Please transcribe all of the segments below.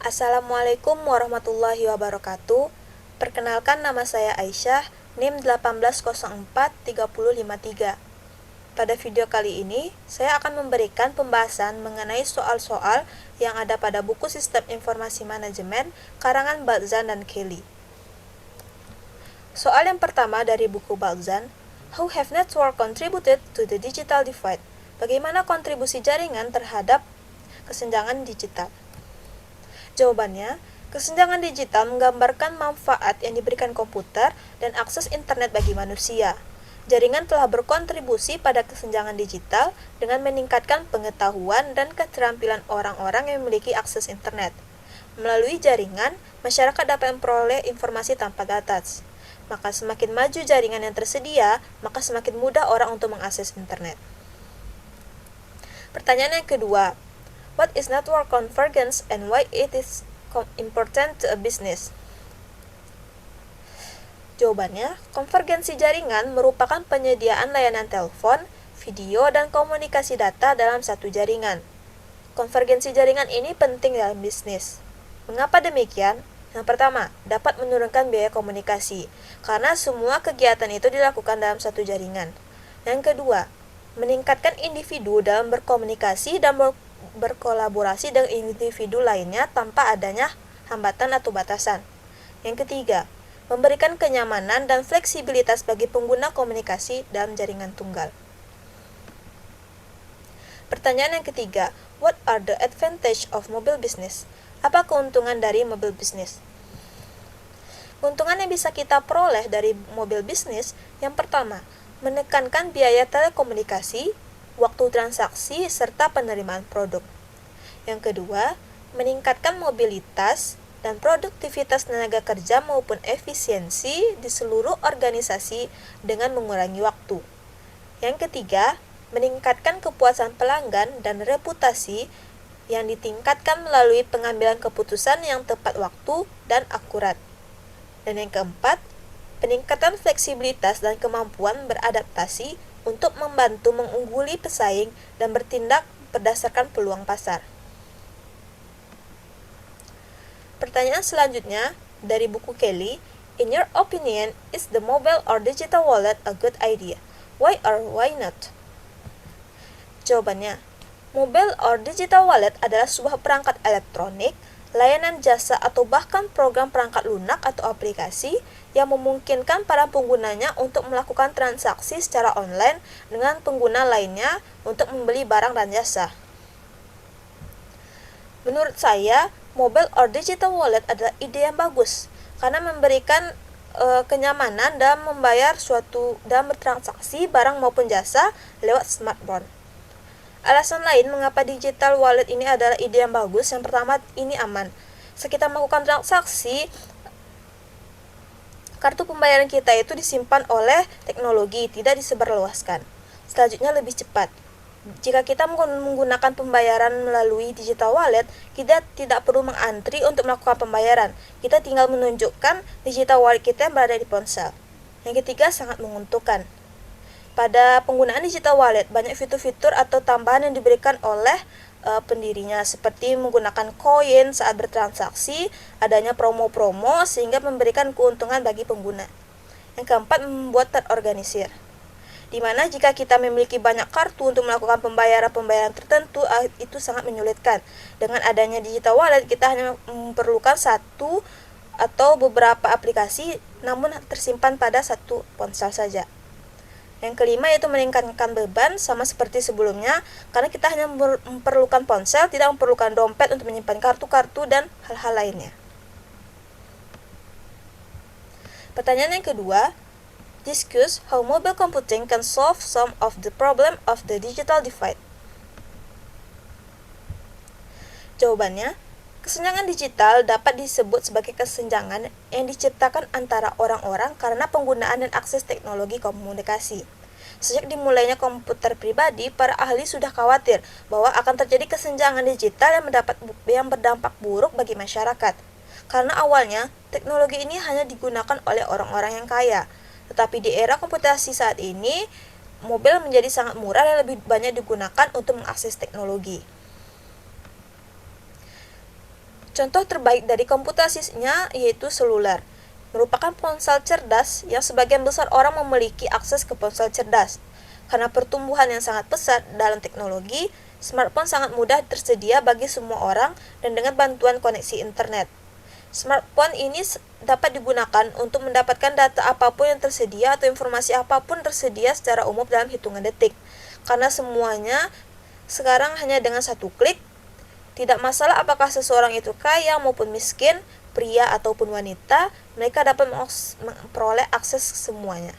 Assalamualaikum warahmatullahi wabarakatuh. Perkenalkan, nama saya Aisyah, NIM 18043053. Pada video kali ini, saya akan memberikan pembahasan mengenai soal-soal yang ada pada buku Sistem Informasi Manajemen karangan Baltzan dan Kelly. Soal yang pertama dari buku Baltzan, How have network contributed to the digital divide? Bagaimana kontribusi jaringan terhadap kesenjangan digital? Jawabannya, kesenjangan digital menggambarkan manfaat yang diberikan komputer dan akses internet bagi manusia. Jaringan telah berkontribusi pada kesenjangan digital dengan meningkatkan pengetahuan dan keterampilan orang-orang yang memiliki akses internet. Melalui jaringan, masyarakat dapat memperoleh informasi tanpa batas. Maka semakin maju jaringan yang tersedia, maka semakin mudah orang untuk mengakses internet. Pertanyaan yang kedua, what is network convergence and why it is important to a business? Jawabannya, konvergensi jaringan merupakan penyediaan layanan telepon, video, dan komunikasi data dalam satu jaringan. Konvergensi jaringan ini penting dalam bisnis. Mengapa demikian? Yang pertama, dapat menurunkan biaya komunikasi, karena semua kegiatan itu dilakukan dalam satu jaringan. Yang kedua, meningkatkan individu dalam berkomunikasi dan berkolaborasi dengan individu lainnya tanpa adanya hambatan atau batasan. Yang ketiga, memberikan kenyamanan dan fleksibilitas bagi pengguna komunikasi dalam jaringan tunggal. Pertanyaan yang ketiga, what are the advantage of mobile business? Apa keuntungan dari mobile business? Keuntungan yang bisa kita peroleh dari mobile business, yang pertama, menekankan biaya telekomunikasi, waktu transaksi, serta penerimaan produk. Yang kedua, meningkatkan mobilitas dan produktivitas tenaga kerja maupun efisiensi di seluruh organisasi dengan mengurangi waktu. Yang ketiga, meningkatkan kepuasan pelanggan dan reputasi yang ditingkatkan melalui pengambilan keputusan yang tepat waktu dan akurat. Dan yang keempat, peningkatan fleksibilitas dan kemampuan beradaptasi untuk membantu mengungguli pesaing dan bertindak berdasarkan peluang pasar. Pertanyaan selanjutnya dari buku Kelly, in your opinion, is the mobile or digital wallet a good idea? Why or why not? Jawabannya, mobile or digital wallet adalah sebuah perangkat elektronik, layanan jasa atau bahkan program perangkat lunak atau aplikasi yang memungkinkan para penggunanya untuk melakukan transaksi secara online dengan pengguna lainnya untuk membeli barang dan jasa. Menurut saya, mobile or digital wallet adalah ide yang bagus karena memberikan kenyamanan dalam membayar dalam bertransaksi barang maupun jasa lewat smartphone. Alasan lain mengapa digital wallet ini adalah ide yang bagus, yang pertama, ini aman. Sekitar melakukan transaksi, kartu pembayaran kita itu disimpan oleh teknologi, tidak disebarluaskan. Selanjutnya, lebih cepat. Jika kita menggunakan pembayaran melalui digital wallet, kita tidak perlu mengantri untuk melakukan pembayaran. Kita tinggal menunjukkan digital wallet kita yang berada di ponsel. Yang ketiga, sangat menguntungkan. Pada penggunaan digital wallet, banyak fitur-fitur atau tambahan yang diberikan oleh pendirinya, seperti menggunakan koin saat bertransaksi, adanya promo-promo sehingga memberikan keuntungan bagi pengguna. Yang keempat, membuat terorganisir. Di mana jika kita memiliki banyak kartu untuk melakukan pembayaran tertentu, itu sangat menyulitkan. Dengan adanya digital wallet, kita hanya memerlukan satu atau beberapa aplikasi, namun tersimpan pada satu ponsel saja. Yang kelima, yaitu meningkatkan beban, sama seperti sebelumnya, karena kita hanya memerlukan ponsel, tidak memerlukan dompet untuk menyimpan kartu-kartu dan hal-hal lainnya. Pertanyaan yang kedua, discuss how mobile computing can solve some of the problem of the digital divide. Jawabannya, kesenjangan digital dapat disebut sebagai kesenjangan yang diciptakan antara orang-orang karena penggunaan dan akses teknologi komunikasi. Sejak dimulainya komputer pribadi, para ahli sudah khawatir bahwa akan terjadi kesenjangan digital yang berdampak buruk bagi masyarakat. Karena awalnya, teknologi ini hanya digunakan oleh orang-orang yang kaya. Tetapi di era komputasi saat ini, mobil menjadi sangat murah dan lebih banyak digunakan untuk mengakses teknologi. Contoh terbaik dari komputasinya yaitu seluler, merupakan ponsel cerdas yang sebagian besar orang memiliki akses ke ponsel cerdas. Karena pertumbuhan yang sangat pesat dalam teknologi, smartphone sangat mudah tersedia bagi semua orang dan dengan bantuan koneksi internet. Smartphone ini dapat digunakan untuk mendapatkan data apapun yang tersedia atau informasi apapun tersedia secara umum dalam hitungan detik. Karena semuanya sekarang hanya dengan satu klik, tidak masalah apakah seseorang itu kaya maupun miskin, pria ataupun wanita, mereka dapat memperoleh akses semuanya.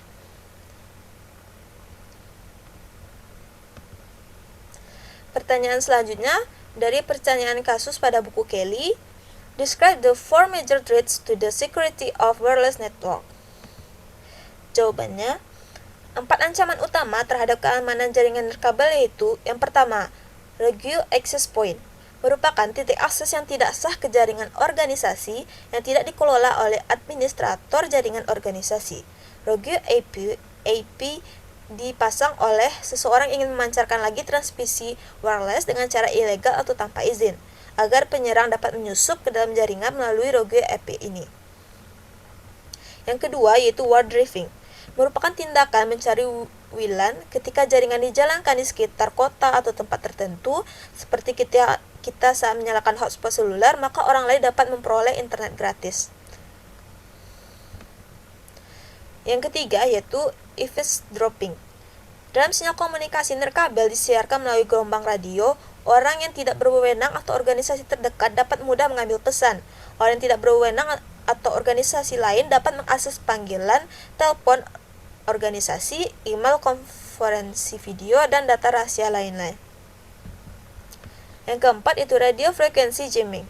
Pertanyaan selanjutnya, dari pertanyaan kasus pada buku Kelly, describe the 4 major threats to the security of wireless network. Jawabannya, 4 ancaman utama terhadap keamanan jaringan nirkabel yaitu, yang pertama, rogue access point, merupakan titik akses yang tidak sah ke jaringan organisasi yang tidak dikelola oleh administrator jaringan organisasi. Rogue AP dipasang oleh seseorang ingin memancarkan lagi transmisi wireless dengan cara ilegal atau tanpa izin, agar penyerang dapat menyusup ke dalam jaringan melalui rogue AP ini. Yang kedua yaitu wire driving, merupakan tindakan mencari WLAN ketika jaringan dijalankan di sekitar kota atau tempat tertentu, seperti kita saat menyalakan hotspot seluler, maka orang lain dapat memperoleh internet gratis. Yang ketiga yaitu eavesdropping. Dalam sinyal komunikasi nirkabel disiarkan melalui gelombang radio, orang yang tidak berwenang atau organisasi terdekat dapat mudah mengambil pesan. Orang yang tidak berwenang atau organisasi lain dapat mengakses panggilan, telepon organisasi, email, konferensi video, dan data rahasia lain-lain. Yang keempat itu radio frequency jamming.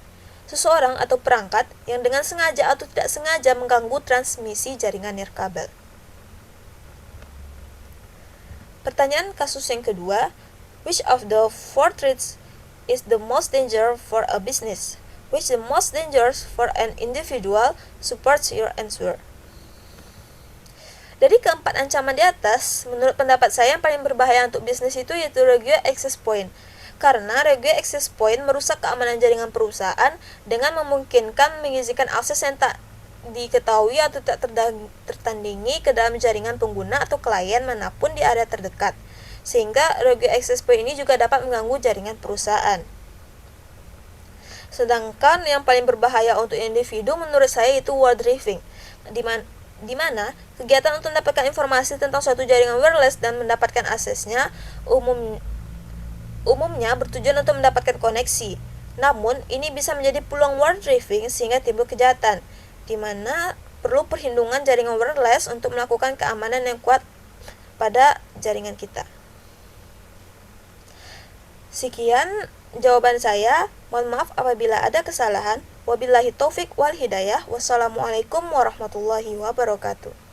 Seseorang atau perangkat yang dengan sengaja atau tidak sengaja mengganggu transmisi jaringan nirkabel. Pertanyaan kasus yang kedua, which of the 4 threats is the most dangerous for a business? Which the most dangerous for an individual? Supports your answer. Dari keempat ancaman di atas, menurut pendapat saya yang paling berbahaya untuk bisnis itu yaitu rogue access point. Karena rogue access point merusak keamanan jaringan perusahaan dengan memungkinkan mengizinkan akses yang tak diketahui atau tak tertandingi ke dalam jaringan pengguna atau klien manapun di area terdekat. Sehingga rogue access point ini juga dapat mengganggu jaringan perusahaan. Sedangkan yang paling berbahaya untuk individu menurut saya itu wire driving, di mana kegiatan untuk mendapatkan informasi tentang suatu jaringan wireless dan mendapatkan aksesnya umumnya bertujuan untuk mendapatkan koneksi. Namun, ini bisa menjadi peluang wire driving sehingga timbul kejahatan, di mana perlu perlindungan jaringan wireless untuk melakukan keamanan yang kuat pada jaringan kita. Sekian jawaban saya. Mohon maaf apabila ada kesalahan. Wabillahi taufik wal hidayah. Wassalamualaikum warahmatullahi wabarakatuh.